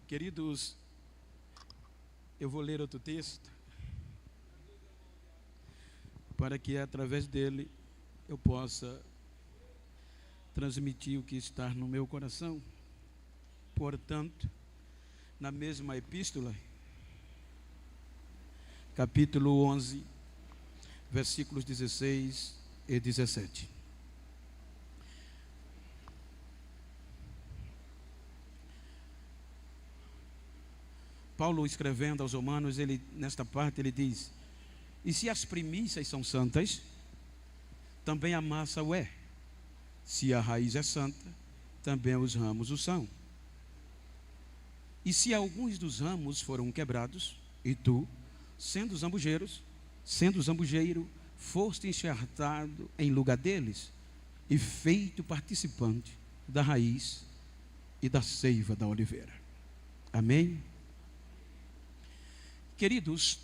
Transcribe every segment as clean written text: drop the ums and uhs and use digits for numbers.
Queridos, eu vou ler outro texto para que através dele eu possa transmitir o que está no meu coração. Portanto, na mesma epístola, capítulo 11, versículos 16 e 17. Paulo, escrevendo aos Romanos, nesta parte ele diz: e se as primícias são santas, também a massa o é. Se a raiz é santa, também os ramos o são. E se alguns dos ramos foram quebrados, e tu, sendo zambujeiro, foste enxertado em lugar deles, e feito participante da raiz e da seiva da oliveira. Amém? Queridos,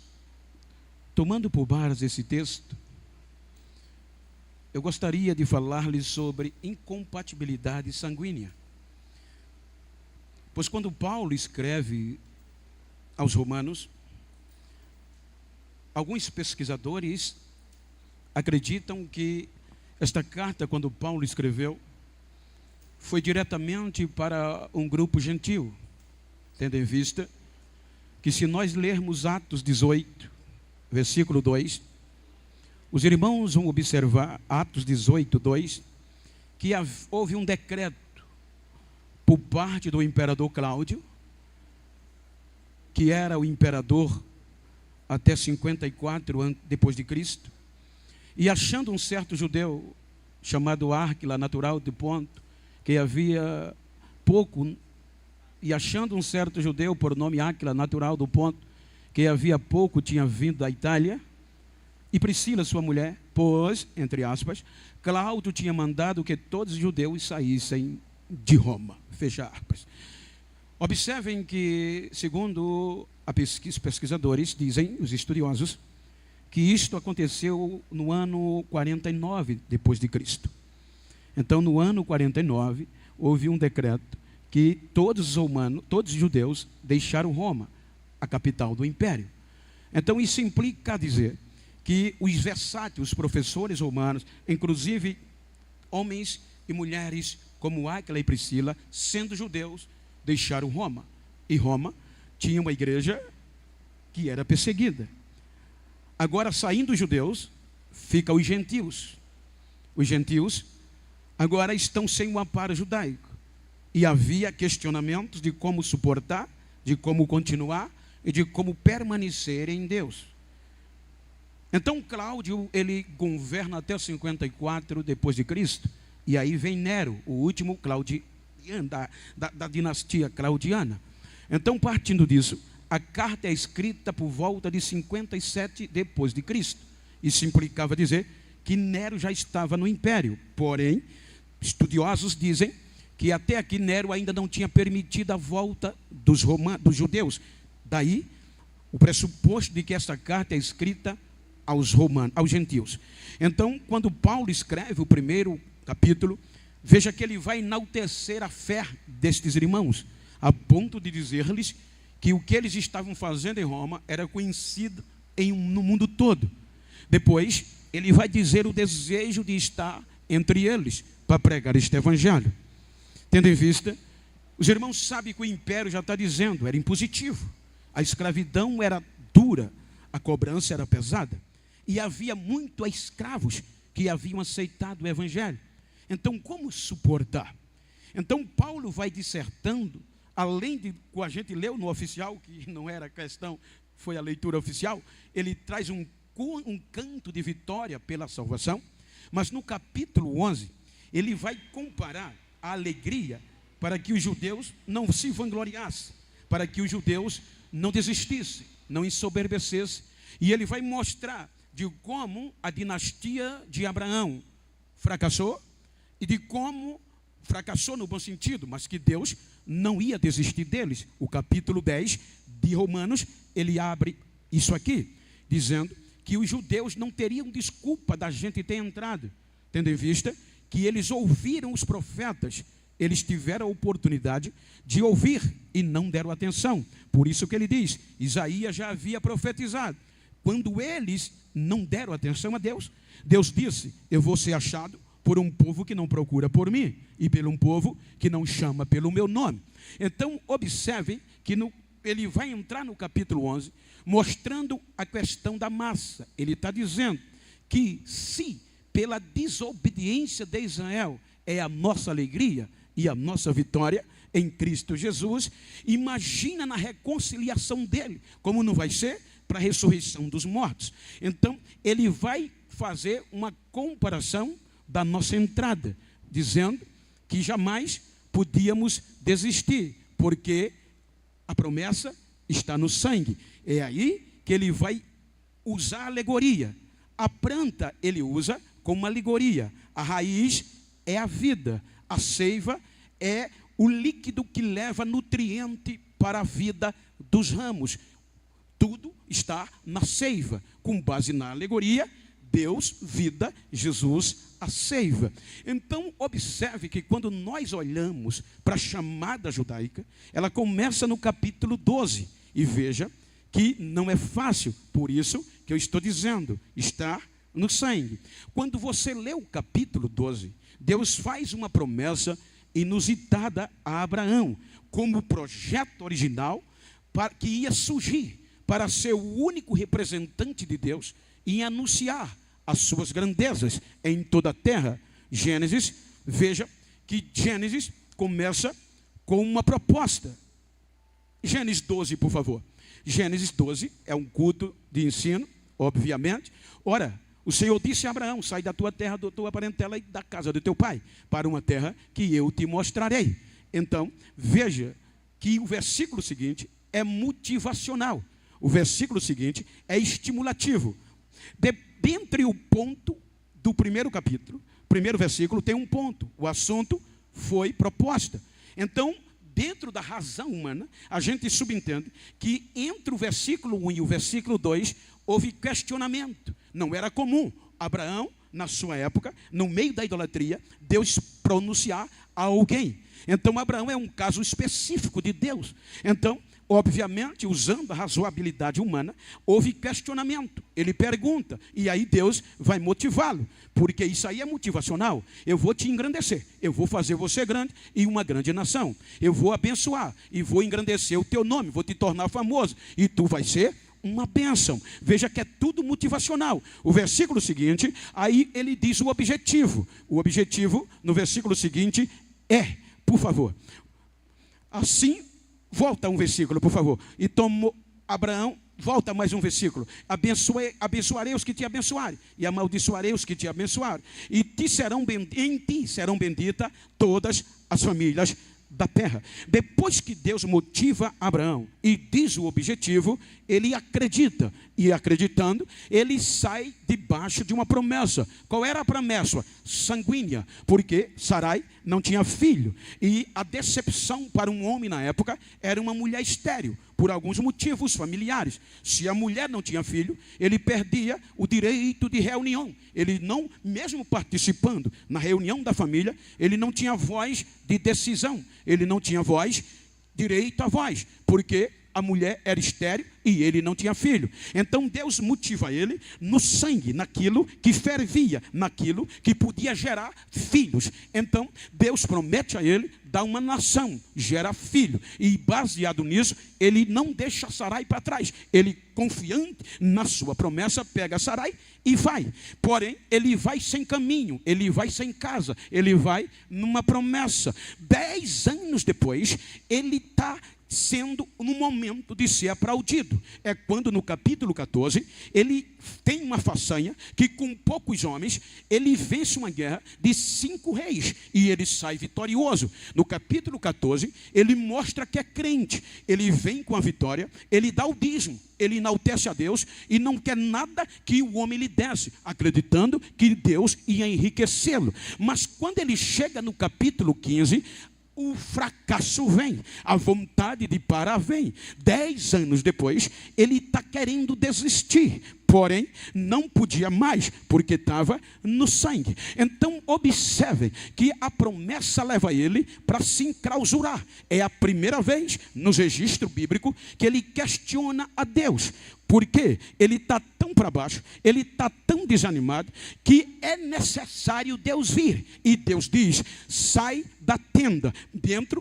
tomando por base esse texto, eu gostaria de falar-lhes sobre incompatibilidade sanguínea. Pois quando Paulo escreve aos Romanos, alguns pesquisadores acreditam que esta carta, quando Paulo escreveu, foi diretamente para um grupo gentil, tendo em vista que, se nós lermos Atos 18, versículo 2, os irmãos vão observar, Atos 18, 2, que houve um decreto por parte do imperador Cláudio, que era o imperador até 54 depois de Cristo, e achando um certo judeu chamado Áquila, natural de Ponto, que havia pouco, e achando um certo judeu por nome Áquila, natural do Ponto, que havia pouco tinha vindo da Itália, e Priscila, sua mulher, pois, entre aspas, Cláudio tinha mandado que todos os judeus saíssem de Roma, fecha aspas. Observem que, segundo os pesquisadores, dizem os estudiosos, que isto aconteceu no ano 49 depois de Cristo. Então, no ano 49, houve um decreto que todos os judeus deixaram Roma, a capital do império. Então, isso implica dizer que os versáteis, os professores romanos, inclusive homens e mulheres como Áquila e Priscila, sendo judeus, deixaram Roma. E Roma tinha uma igreja que era perseguida. Agora, saindo os judeus, ficam os gentios. Os gentios agora estão sem o amparo judaico. E havia questionamentos de como suportar, de como continuar e de como permanecer em Deus. Então, Cláudio, ele governa até 54 depois de Cristo. E aí vem Nero, o último claudiano, da dinastia claudiana. Então, partindo disso, a carta é escrita por volta de 57 depois de Cristo. Isso implicava dizer que Nero já estava no império. Porém, estudiosos dizem que até aqui Nero ainda não tinha permitido a volta dos judeus. Daí, o pressuposto de que esta carta é escrita aos gentios. Então, quando Paulo escreve o primeiro capítulo, veja que ele vai enaltecer a fé destes irmãos, a ponto de dizer-lhes que o que eles estavam fazendo em Roma era conhecido no mundo todo. Depois, ele vai dizer o desejo de estar entre eles para pregar este evangelho. Tendo em vista, os irmãos sabem que o império já está dizendo, era impositivo. A escravidão era dura, a cobrança era pesada. E havia muitos escravos que haviam aceitado o evangelho. Então, como suportar? Então, Paulo vai dissertando, além de que a gente leu no oficial, que não era questão, foi a leitura oficial, ele traz um canto de vitória pela salvação. Mas no capítulo 11, ele vai comparar a alegria para que os judeus não se vangloriassem, para que os judeus não desistissem, não ensoberbecessem. E ele vai mostrar de como a dinastia de Abraão fracassou e de como fracassou no bom sentido, mas que Deus não ia desistir deles. O capítulo 10 de Romanos, ele abre isso aqui, dizendo que os judeus não teriam desculpa da gente ter entrado, tendo em vista que eles ouviram os profetas, eles tiveram a oportunidade de ouvir e não deram atenção. Por isso que ele diz, Isaías já havia profetizado. Quando eles não deram atenção a Deus, Deus disse, eu vou ser achado por um povo que não procura por mim, e por um povo que não chama pelo meu nome. Então, observem que ele vai entrar no capítulo 11, mostrando a questão da massa. Ele está dizendo que se pela desobediência de Israel é a nossa alegria e a nossa vitória em Cristo Jesus, imagina na reconciliação dele, como não vai ser para a ressurreição dos mortos. Então, ele vai fazer uma comparação da nossa entrada, dizendo que jamais podíamos desistir, porque a promessa está no sangue. É aí que ele vai usar a alegoria. A planta ele usa como uma alegoria. A raiz é a vida. A seiva é o líquido que leva nutriente para a vida dos ramos. Tudo está na seiva. Com base na alegoria, Deus, vida, Jesus, a seiva. Então, observe que quando nós olhamos para a chamada judaica, ela começa no capítulo 12. E veja que não é fácil, por isso que eu estou dizendo, está no sangue. Quando você lê o capítulo 12, Deus faz uma promessa inusitada a Abraão, como projeto original que ia surgir para ser o único representante de Deus e anunciar as suas grandezas em toda a terra. Gênesis, veja que Gênesis começa com uma proposta. Gênesis 12, por favor. Gênesis 12 é um culto de ensino, obviamente. Ora, o Senhor disse a Abraão, sai da tua terra, da tua parentela e da casa do teu pai, para uma terra que eu te mostrarei. Então, veja que o versículo seguinte é motivacional. O versículo seguinte é estimulativo. Dentre o ponto do primeiro capítulo, primeiro versículo, tem um ponto. O assunto foi proposta. Então, dentro da razão humana, a gente subentende que entre o versículo 1 e o versículo 2, houve questionamento. Não era comum Abraão, na sua época, no meio da idolatria, Deus pronunciar a alguém. Então, Abraão é um caso específico de Deus. Então, obviamente, usando a razoabilidade humana, houve questionamento. Ele pergunta, e aí Deus vai motivá-lo, porque isso aí é motivacional. Eu vou te engrandecer, eu vou fazer você grande e uma grande nação. Eu vou abençoar e vou engrandecer o teu nome, vou te tornar famoso, e tu vai ser uma bênção. Veja que é tudo motivacional. O versículo seguinte, aí ele diz o objetivo. O objetivo, no versículo seguinte, é, por favor, assim. Volta um versículo, por favor. E tomou Abraão, volta mais um versículo. Abençoarei os que te abençoarem, e amaldiçoarei os que te abençoarem. E em ti serão benditas todas as famílias da terra. Depois que Deus motiva Abraão e diz o objetivo, ele acredita. E acreditando, ele sai debaixo de uma promessa. Qual era a promessa? Sanguínea, porque Sarai não tinha filho. E a decepção para um homem na época era uma mulher estéril, por alguns motivos familiares. Se a mulher não tinha filho, ele perdia o direito de reunião. Ele não, mesmo participando na reunião da família, ele não tinha voz de decisão. Ele não tinha voz, direito à voz, porque a mulher era estéril e ele não tinha filho. Então Deus motiva ele no sangue, naquilo que fervia, naquilo que podia gerar filhos. Então Deus promete a ele dar uma nação, gera filho. E baseado nisso, ele não deixa Sarai para trás. Ele, confiante na sua promessa, pega Sarai e vai. Porém, ele vai sem caminho, ele vai sem casa, ele vai numa promessa. 10 anos depois, ele está sendo no momento de ser aplaudido. É quando no capítulo 14 ele tem uma façanha que com poucos homens ele vence uma guerra de 5 reis e ele sai vitorioso. No capítulo 14 ele mostra que é crente, ele vem com a vitória, ele dá o dízimo, ele enaltece a Deus e não quer nada que o homem lhe desse, acreditando que Deus ia enriquecê-lo. Mas quando ele chega no capítulo 15, o fracasso vem, a vontade de parar vem. 10 anos depois, ele está querendo desistir, porém não podia mais, porque estava no sangue. Então observem que a promessa leva ele para se enclausurar. É a primeira vez no registro bíblico que ele questiona a Deus. Porque ele está tão para baixo, ele está tão desanimado, que é necessário Deus vir. E Deus diz: sai da tenda,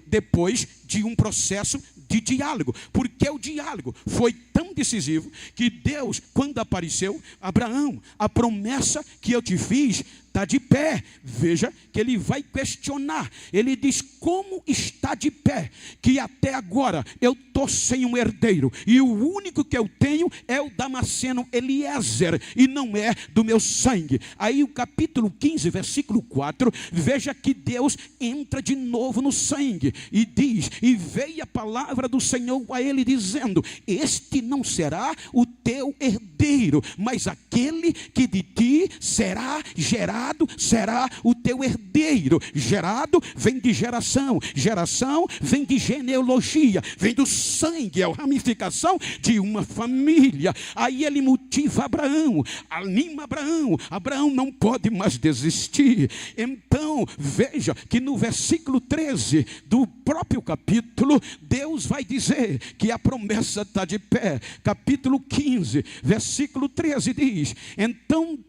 depois de um processo de diálogo. Porque o diálogo foi tão decisivo que Deus, quando apareceu, Abraão, a promessa que eu te fiz está de pé. Veja que ele vai questionar. Ele diz: como está de pé? Que até agora eu estou sem um herdeiro, e o único que eu tenho é o Damasceno Eliezer, e não é do meu sangue. Aí o capítulo 15, versículo 4, veja que Deus entra de novo no sangue e diz: e veio a palavra do Senhor a ele dizendo: este não será o teu herdeiro, mas aquele que de ti será gerado será o teu herdeiro. Gerado vem de geração, geração vem de genealogia, vem do sangue, é a ramificação de uma família. Aí ele motiva Abraão, anima Abraão. Abraão não pode mais desistir. Então veja que no versículo 13 do próprio capítulo, Deus vai dizer que a promessa está de pé. Capítulo 15, versículo 13 diz: então,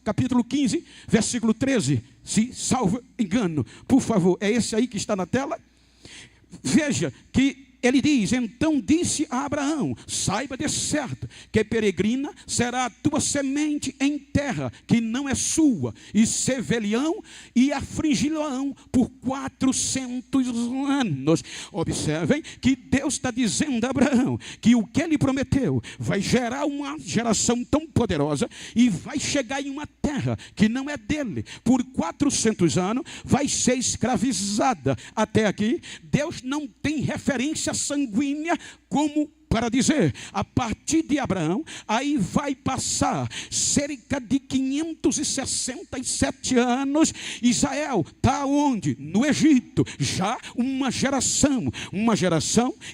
capítulo 15, versículo 13, se salvo engano, por favor, é esse aí que está na tela? Veja que ele diz: então disse a Abraão: saiba de certo que peregrina será a tua semente em terra que não é sua, e sevelhão e afligilão por 400 anos. Observem que Deus está dizendo a Abraão que o que ele prometeu vai gerar uma geração tão poderosa, e vai chegar em uma terra que não é dele. Por 400 anos vai ser escravizada. Até aqui Deus não tem referência sanguínea como para dizer, a partir de Abraão, aí vai passar cerca de 567 anos. Israel está onde? No Egito. Já uma geração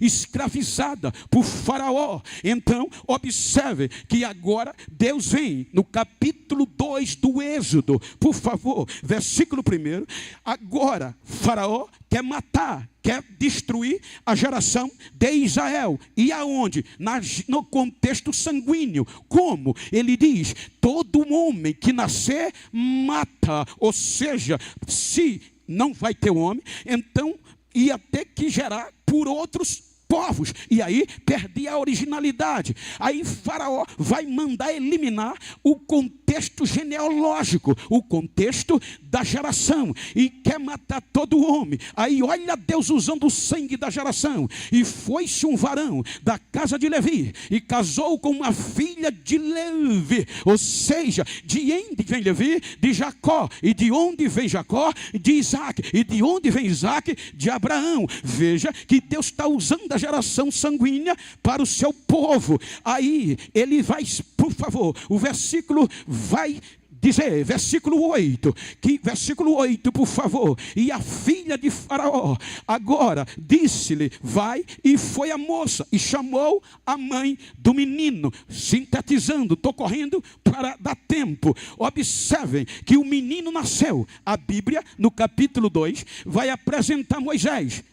escravizada por Faraó. Então, observe que agora Deus vem no capítulo 2 do Êxodo. Por favor, versículo 1. Agora, Faraó quer matar, quer destruir a geração de Israel. E aonde? No contexto sanguíneo. Como? Ele diz: todo homem que nascer, mata. Ou seja, se não vai ter homem, então ia ter que gerar por outros povos, e aí perdia a originalidade. Aí Faraó vai mandar eliminar o contexto genealógico, o contexto da geração, e quer matar todo homem. Aí olha Deus usando o sangue da geração. E foi-se um varão da casa de Levi e casou com uma filha de Levi. Ou seja, de onde vem Levi? De Jacó. E de onde vem Jacó? De Isaac. E de onde vem Isaac? De Abraão. Veja que Deus está usando a geração sanguínea para o seu povo. Aí ele vai, por favor, o versículo vai dizer, versículo 8, por favor: e a filha de Faraó agora disse-lhe, vai, e foi a moça e chamou a mãe do menino. Sintetizando, estou correndo para dar tempo. Observem que o menino nasceu. A Bíblia, no capítulo 2, vai apresentar Moisés.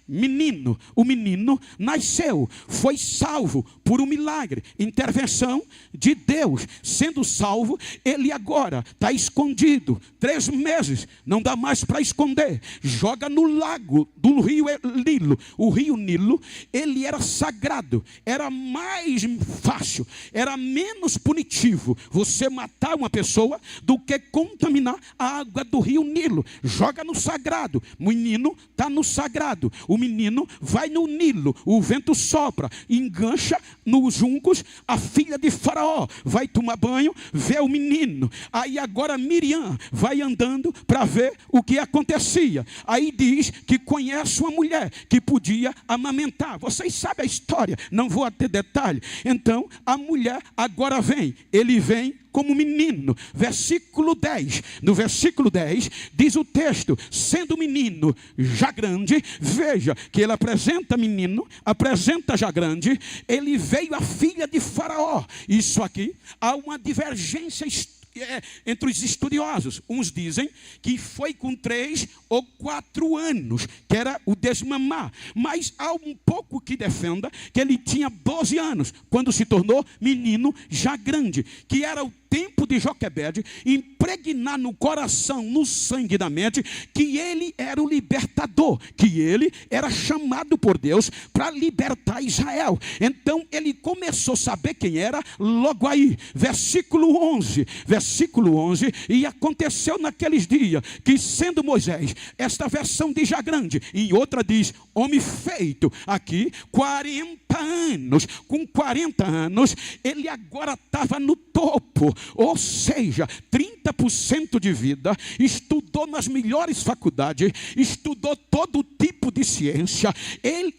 O menino nasceu, foi salvo por um milagre, intervenção de Deus. Sendo salvo, ele agora está escondido 3 meses, não dá mais para esconder. Joga no lago do rio Nilo. O rio Nilo, ele era sagrado, era mais fácil, era menos punitivo você matar uma pessoa do que contaminar a água do rio Nilo. Joga no sagrado. O menino está no sagrado. O menino vai no Nilo, o vento sopra, engancha nos juncos. A filha de Faraó vai tomar banho, vê o menino. Aí agora Miriam vai andando para ver o que acontecia. Aí diz que conhece uma mulher que podia amamentar. Vocês sabem a história, não vou ter detalhe. Então a mulher agora vem, ele vem como menino. Versículo 10. No versículo 10 diz o texto: sendo menino já grande, veja que ele apresenta menino, apresenta já grande, ele veio a filha de Faraó. Isso aqui há uma divergência entre os estudiosos. Uns dizem que foi com 3 ou 4 anos, que era o desmamar. Mas há um pouco que defenda que ele tinha 12 anos, quando se tornou menino já grande, que era o tempo de Joquebede impregnar no coração, no sangue da mente, que ele era o libertador, que ele era chamado por Deus para libertar Israel. Então ele começou a saber quem era logo aí. Versículo 11, e aconteceu naqueles dias, que sendo Moisés, esta versão diz já grande, e outra diz homem feito, aqui 40 anos, com 40 anos, ele agora estava no topo, ou seja, 30% de vida, estudou nas melhores faculdades, estudou todo tipo de ciência.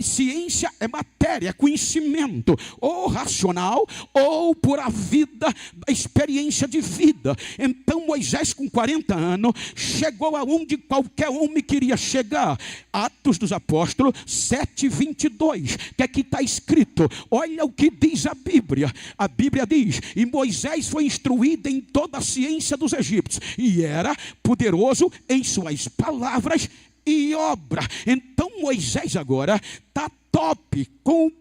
Ciência é matéria, conhecimento, ou racional, ou por a vida, a experiência de vida. Então Moisés, com 40 anos, chegou aonde qualquer homem queria chegar. Atos dos Apóstolos 7:22, que aqui está escrito. Olha o que diz a Bíblia. A Bíblia diz: e Moisés foi instruído em toda a ciência dos egípcios, e era poderoso em suas palavras e obra. Então Moisés agora está top,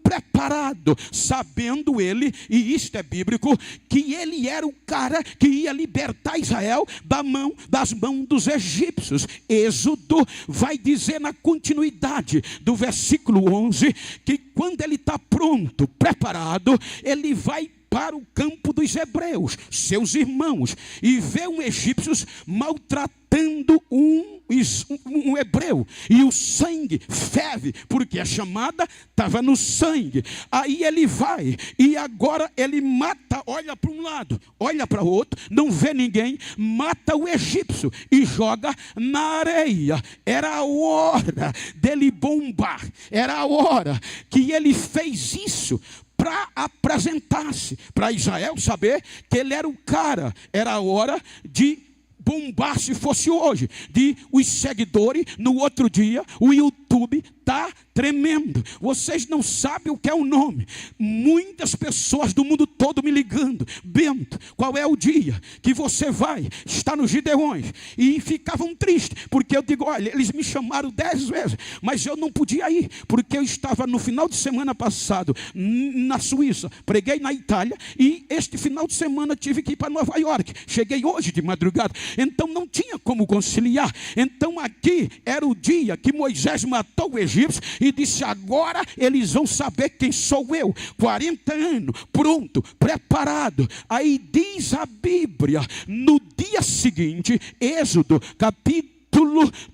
preparado, sabendo ele, e isto é bíblico, que ele era o cara que ia libertar Israel das mãos dos egípcios. Êxodo vai dizer na continuidade do versículo 11, que quando ele está pronto, preparado, ele vai para o campo dos hebreus, seus irmãos, e vê um egípcio maltratando um hebreu, e o sangue ferve, porque a chamada estava no sangue. Aí ele vai, e agora ele mata, olha para um lado, olha para o outro, não vê ninguém, mata o egípcio e joga na areia. Era a hora dele bombar, era a hora que ele fez isso, para apresentar-se, para Israel saber que ele era o cara. Era a hora de bombar, se fosse hoje, de os seguidores, no outro dia, o YouTube está tremendo. Vocês não sabem o que é o nome. Muitas pessoas do mundo todo me ligando: Bento, qual é o dia que você vai estar nos Gideões? E ficavam tristes, porque eu digo: olha, eles me chamaram 10 vezes, mas eu não podia ir, porque eu estava no final de semana passado na Suíça, preguei na Itália, e este final de semana tive que ir para Nova York. Cheguei hoje de madrugada, então não tinha como conciliar. Então aqui era o dia que Moisés matou o egípcio e disse: agora eles vão saber quem sou eu. 40 anos, pronto, preparado. Aí diz a Bíblia, no dia seguinte, Êxodo capítulo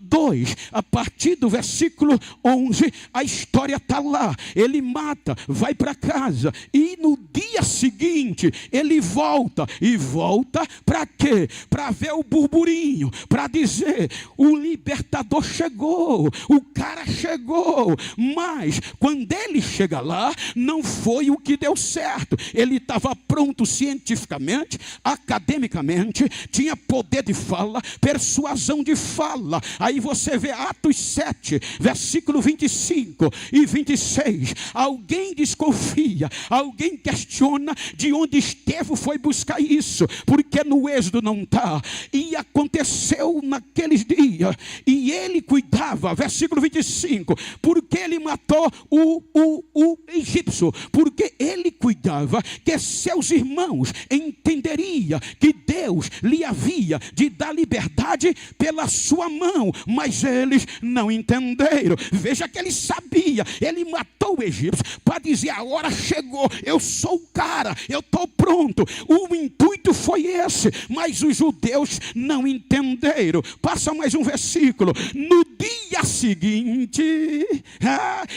2, a partir do versículo 11, a história está lá. Ele mata, vai para casa, e no dia seguinte ele volta. E volta para quê? Para ver o burburinho, para dizer: o libertador chegou, o cara chegou. Mas quando ele chega lá, não foi o que deu certo. Ele estava pronto cientificamente, academicamente, tinha poder de fala, persuasão de fala. Aí você vê Atos 7, versículo 25 e 26. Alguém desconfia, alguém questiona de onde Estevão foi buscar isso, porque no Êxodo não está. E aconteceu naqueles dias, e ele cuidava, versículo 25, porque ele matou o egípcio, porque ele cuidava que seus irmãos entenderiam que Deus lhe havia de dar liberdade pela sua mão, mas eles não entenderam. Veja que ele sabia, ele matou o egípcio para dizer: a hora chegou, eu sou o cara, eu estou pronto. O intuito foi esse, mas os judeus não entenderam. Passa mais um versículo. No dia seguinte,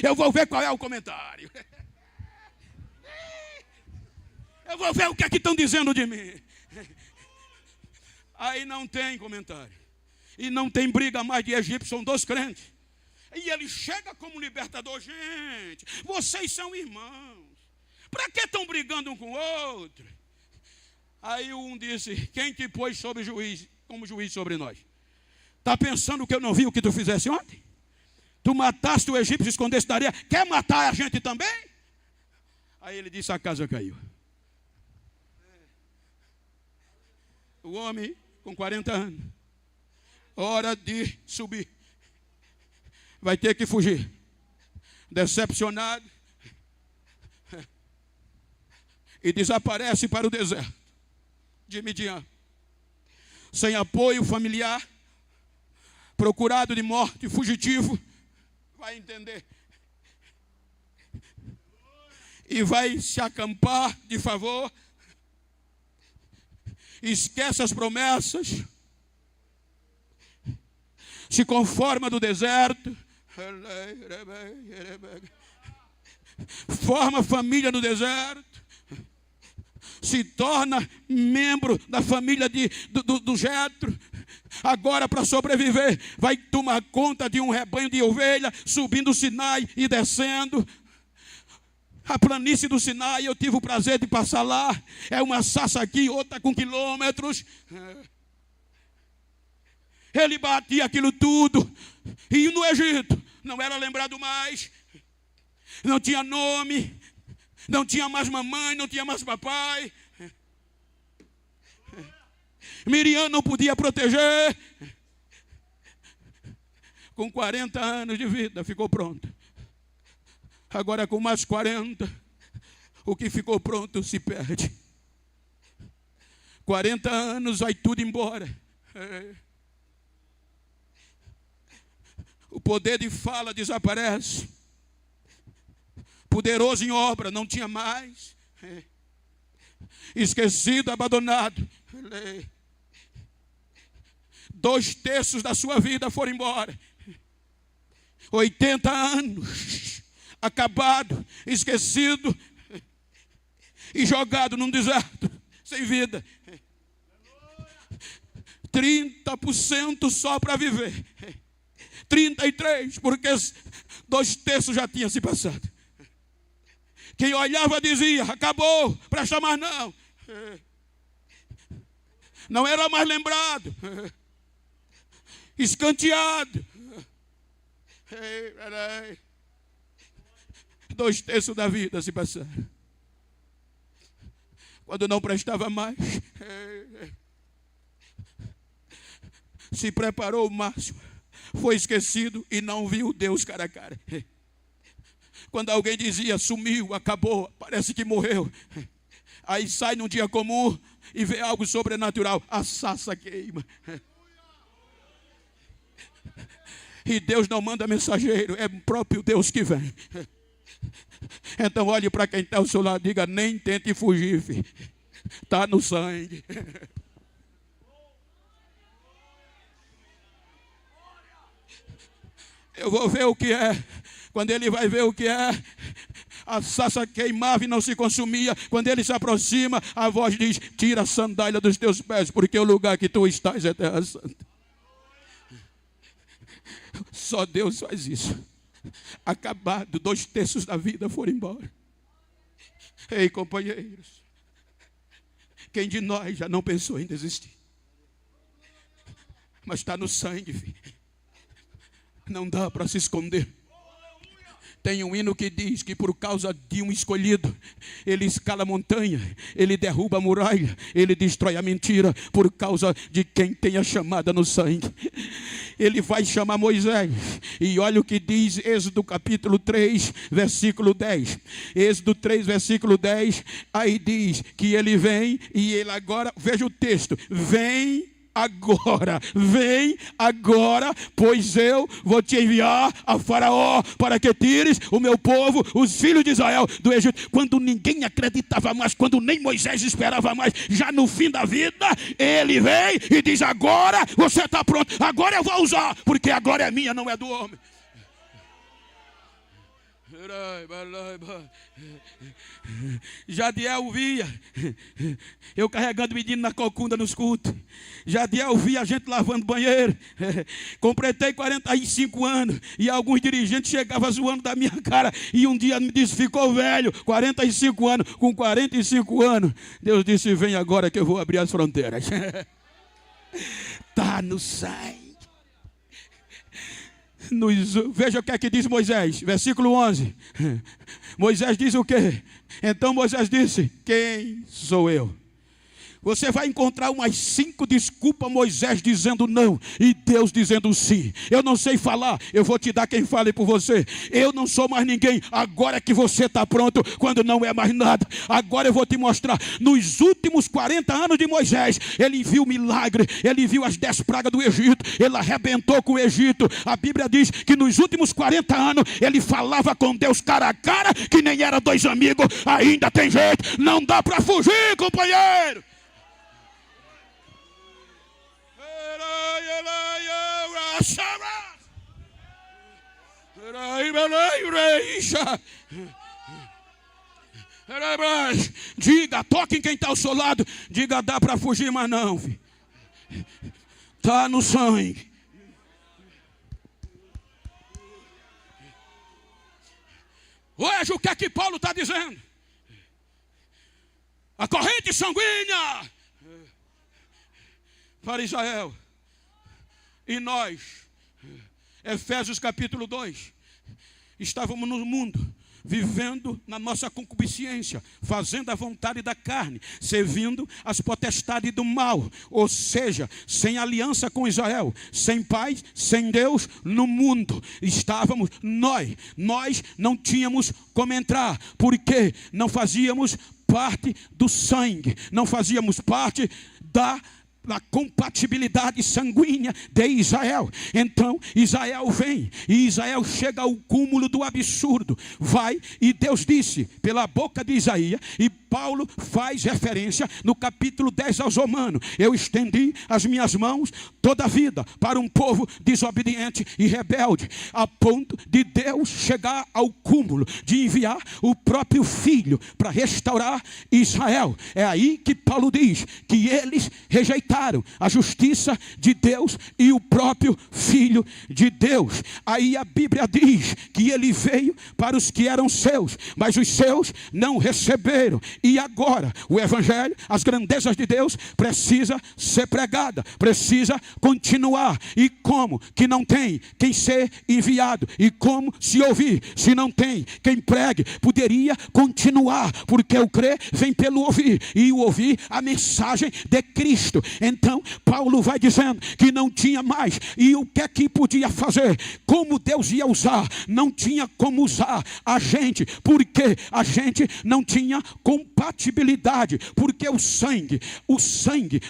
eu vou ver qual é o comentário. Eu vou ver o que é que estão dizendo de mim. Aí não tem comentário. E não tem briga mais de egípcio, são 2 crentes. E ele chega como libertador. Gente, vocês são irmãos. Para que estão brigando um com o outro? Aí um disse: quem te pôs como juiz sobre nós? Está pensando que eu não vi o que tu fizesse ontem? Tu mataste o egípcio e escondeste da areia. Quer matar a gente também? Aí ele disse: a casa caiu. O homem com 40 anos, hora de subir, vai ter que fugir, decepcionado, e desaparece para o deserto de Midian, sem apoio familiar, procurado de morte, fugitivo. Vai entender, e vai se acampar de favor, esquece as promessas, se conforma do deserto, forma família no deserto, se torna membro da família do Jetro. Agora, para sobreviver, vai tomar conta de um rebanho de ovelha, subindo o Sinai e descendo. A planície do Sinai, eu tive o prazer de passar lá. É uma sarça aqui, outra com quilômetros. Ele batia aquilo tudo. E no Egito, não era lembrado mais. Não tinha nome. Não tinha mais mamãe, não tinha mais papai. Miriam não podia proteger. Com 40 anos de vida, ficou pronto. Agora com mais 40, o que ficou pronto se perde. 40 anos, vai tudo embora. O poder de fala desaparece. Poderoso em obra, não tinha mais. Esquecido, abandonado. 2/3 da sua vida foram embora. 80 anos. Acabado, esquecido e jogado num deserto, sem vida. 30% só para viver. 33%, porque 2/3 já tinha se passado. Quem olhava dizia: acabou, presta mais não. Não era mais lembrado. Escanteado. 2/3 da vida se passaram. Quando não prestava mais, se preparou o máximo, foi esquecido e não viu Deus cara a cara. Quando alguém dizia: sumiu, acabou, parece que morreu, aí sai num dia comum e vê algo sobrenatural, a sarça queima. E Deus não manda mensageiro, é o próprio Deus que vem. Então olhe para quem está ao seu lado e diga: nem tente fugir, filho. Está no sangue. Eu vou ver o que é. Quando ele vai ver o que é, a sarça queimava e não se consumia. Quando ele se aproxima, a voz diz: tira a sandália dos teus pés, porque o lugar que tu estás é terra santa. Só Deus faz isso. Acabado, 2/3 da vida foram embora. Ei, companheiros, quem de nós já não pensou em desistir? Mas está no sangue, filho. Não dá para se esconder. Tem um hino que diz que por causa de um escolhido, ele escala a montanha, ele derruba a muralha, ele destrói a mentira, por causa de quem tem a chamada no sangue. Ele vai chamar Moisés, e olha o que diz Êxodo capítulo 3, versículo 10. Êxodo 3, versículo 10, aí diz que ele vem, e ele agora, veja o texto, vem agora, pois eu vou te enviar a Faraó para que tires o meu povo, os filhos de Israel, do Egito. Quando ninguém acreditava mais, quando nem Moisés esperava mais, já no fim da vida, ele vem e diz: agora você está pronto, agora eu vou usar, porque a glória é minha, não é do homem. Jadiel via eu carregando menino na cocunda nos cultos. Jadiel via a gente lavando banheiro. Completei 45 anos e alguns dirigentes chegavam zoando da minha cara. E um dia me disse: ficou velho, 45 anos. Com 45 anos, Deus disse: vem agora que eu vou abrir as fronteiras. Está no sangue. Veja o que é que diz Moisés, versículo 11. Moisés diz o quê? Então Moisés disse: quem sou eu? Você vai encontrar umas 5 desculpas, Moisés dizendo não e Deus dizendo sim. Eu não sei falar, eu vou te dar quem fale por você. Eu não sou mais ninguém, agora é que você está pronto, quando não é mais nada. Agora eu vou te mostrar. Nos últimos 40 anos de Moisés, ele viu milagre, ele viu as 10 pragas do Egito, ele arrebentou com o Egito. A Bíblia diz que nos últimos 40 anos, ele falava com Deus cara a cara, que nem era 2 amigos. Ainda tem jeito, não dá para fugir, companheiro. Diga, toque em quem está ao seu lado. Diga: dá para fugir, mas não, está no sangue. Hoje o que é que Paulo está dizendo? A corrente sanguínea para Israel. E nós, Efésios capítulo 2, estávamos no mundo, vivendo na nossa concupiscência, fazendo a vontade da carne, servindo as potestades do mal, ou seja, sem aliança com Israel, sem paz, sem Deus no mundo. Estávamos nós não tínhamos como entrar, porque não fazíamos parte do sangue, não fazíamos parte da compatibilidade sanguínea de Israel. Então Israel vem e Israel chega ao cúmulo do absurdo. Vai, e Deus disse pela boca de Isaías, e Paulo faz referência no capítulo 10 aos Romanos: eu estendi as minhas mãos toda a vida para um povo desobediente e rebelde, a ponto de Deus chegar ao cúmulo de enviar o próprio filho para restaurar Israel. É aí que Paulo diz que eles rejeitaram a justiça de Deus e o próprio Filho de Deus. Aí a Bíblia diz que ele veio para os que eram seus, mas os seus não receberam. E agora o Evangelho, as grandezas de Deus, precisa ser pregada, precisa continuar. E como que não tem quem ser enviado? E como se ouvir se não tem quem pregue? Poderia continuar, porque o crer vem pelo ouvir, e o ouvir a mensagem de Cristo. Então Paulo vai dizendo que não tinha mais. E o que é que podia fazer? Como Deus ia usar? Não tinha como usar a gente, porque a gente não tinha compatibilidade, porque o sangue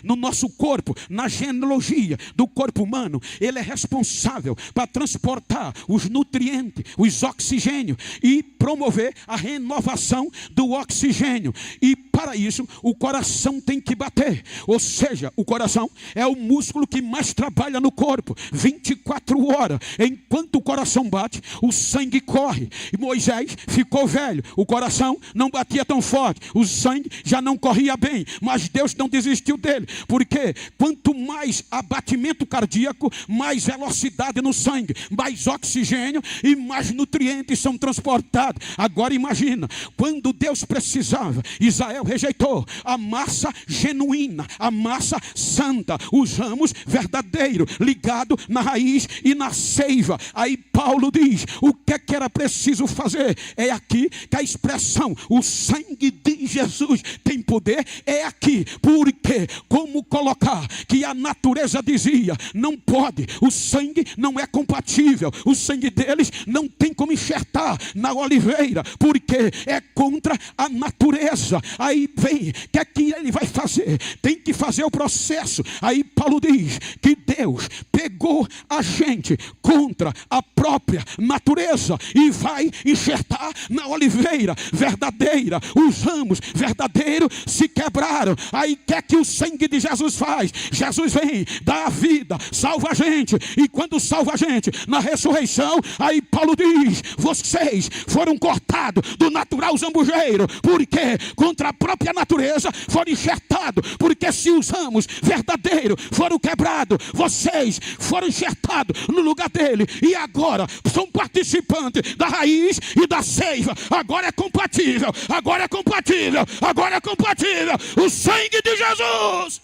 no nosso corpo, na genealogia do corpo humano, ele é responsável para transportar os nutrientes, os oxigênios, e promover a renovação do oxigênio. E para isso o coração tem que bater, ou seja, o coração é o músculo que mais trabalha no corpo, 24 horas. Enquanto o coração bate, o sangue corre. E Moisés ficou velho, o coração não batia tão forte, o sangue já não corria bem, mas Deus não desistiu dele, porque quanto mais abatimento cardíaco, mais velocidade no sangue, mais oxigênio e mais nutrientes são transportados. Agora imagina, quando Deus precisava, Israel rejeitou a massa genuína, a massa santa, os ramos verdadeiros, ligado na raiz e na seiva. Aí Paulo diz, o que é que era preciso fazer? É aqui que a expressão, o sangue de Jesus tem poder, é aqui. Porque como colocar que a natureza dizia, não pode, o sangue não é compatível, o sangue deles não tem como enxertar na oliveira oliveira, porque é contra a natureza. Aí vem, o que é que ele vai fazer? Tem que fazer o processo. Aí Paulo diz que Deus pegou a gente contra a própria natureza e vai enxertar na oliveira verdadeira. Os ramos verdadeiros se quebraram. Aí o que é que o sangue de Jesus faz? Jesus vem, dá a vida, salva a gente. E quando salva a gente na ressurreição, aí Paulo diz: vocês foram cortados do natural zambujeiro, porque contra a própria natureza foram enxertados. Porque se os ramos verdadeiros foram quebrados, vocês foram enxertados no lugar dele, e agora são participantes da raiz e da seiva. Agora é compatível, agora é compatível, agora é compatível. O sangue de Jesus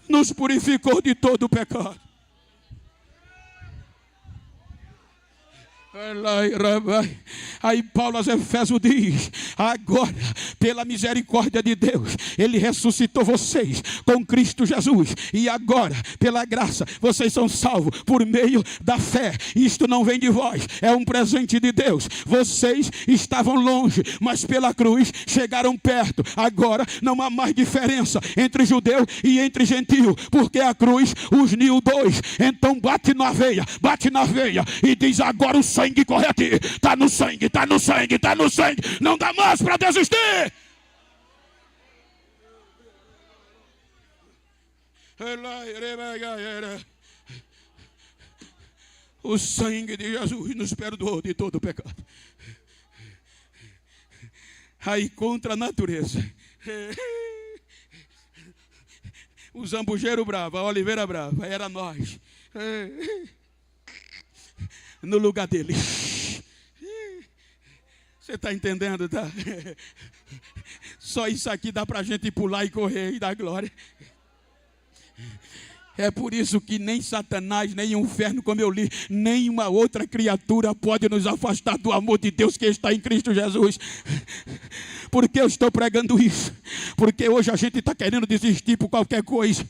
nos purificou de todo o pecado. Aí Paulo aos Efésios diz: agora, pela misericórdia de Deus, Ele ressuscitou vocês com Cristo Jesus, e agora, pela graça, vocês são salvos por meio da fé. Isto não vem de vós, é um presente de Deus. Vocês estavam longe, mas pela cruz chegaram perto. Agora não há mais diferença entre judeu e entre gentio, porque a cruz os uniu dois. Então bate na veia e diz: agora o sangue corre a ti. Está no sangue, está no sangue, está no sangue. Não dá mais para desistir. O sangue de Jesus nos perdoou de todo o pecado. Aí contra a natureza, o zambujeiro bravo, a oliveira brava, era nós. No lugar dele. Você está entendendo, tá? Só isso aqui dá para a gente pular e correr e dar glória. É por isso que nem Satanás, nem o inferno, como eu li, nenhuma outra criatura pode nos afastar do amor de Deus que está em Cristo Jesus. Por que eu estou pregando isso? Porque hoje a gente está querendo desistir por qualquer coisa.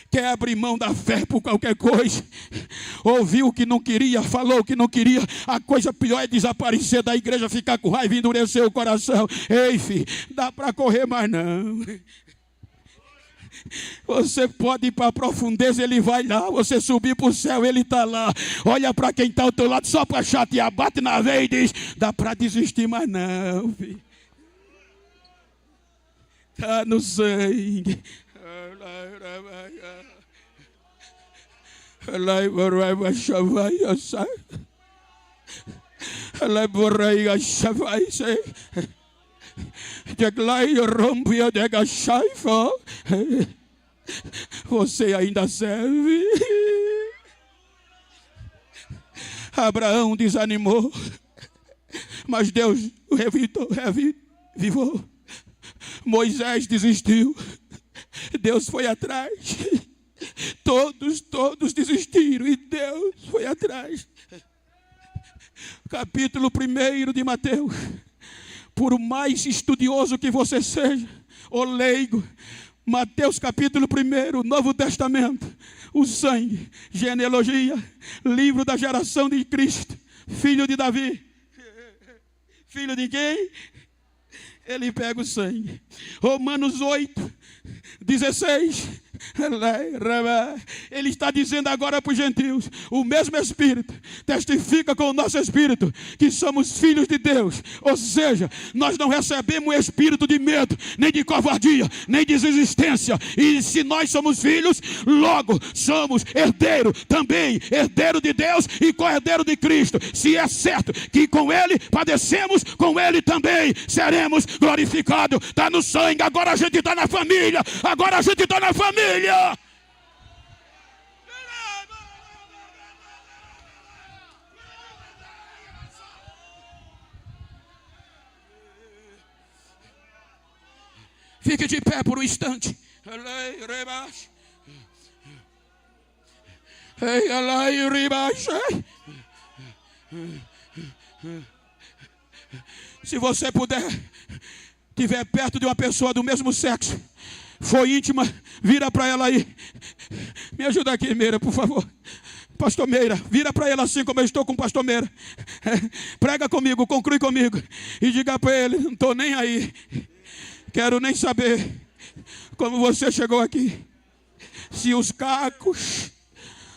Quer abrir mão da fé por qualquer coisa. Ouviu o que não queria, falou o que não queria. A coisa pior é desaparecer da igreja, ficar com raiva e endurecer o coração. Ei, filho, dá para correr mais não. Você pode ir para a profundeza, ele vai lá. Você subir para o céu, ele está lá. Olha para quem está ao teu lado só para chatear. Bate na veia e diz: dá para desistir mais não, filho. Está no sangue. Você ainda serve. Abraão desanimou, mas Deus o revivou. Moisés desistiu, Deus foi atrás. Todos desistiram e Deus foi atrás. Capítulo 1 de Mateus. Por mais estudioso que você seja, ou leigo, Mateus capítulo 1, Novo Testamento, o sangue, genealogia, livro da geração de Cristo, filho de Davi. Filho de quem? Ele pega o sangue. Romanos 8, 16. Ele está dizendo agora para os gentios: o mesmo Espírito testifica com o nosso Espírito que somos filhos de Deus. Ou seja, nós não recebemos espírito de medo, nem de covardia, nem de desistência. E se nós somos filhos, logo somos herdeiro também, herdeiro de Deus e co-herdeiro de Cristo. Se é certo que com Ele padecemos, com Ele também seremos glorificados. Está no sangue. Agora a gente está na família. Agora a gente está na família. Fique de pé por um instante. Se você puder, estiver perto de uma pessoa do mesmo sexo, foi íntima, vira para ela aí. Me ajuda aqui, Meira, por favor. Pastor Meira, vira para ele assim como eu estou com o pastor Meira. Prega comigo, conclui comigo. E diga para ele, não estou nem aí. Quero nem saber como você chegou aqui. Se os cacos,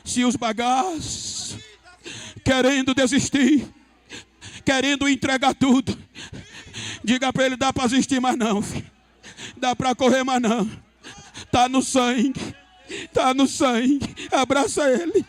se os bagaços, querendo desistir, querendo entregar tudo. Diga para ele, dá para desistir mais não, filho. Dá para correr mais não. Está no sangue. Está no sangue. Abraça ele.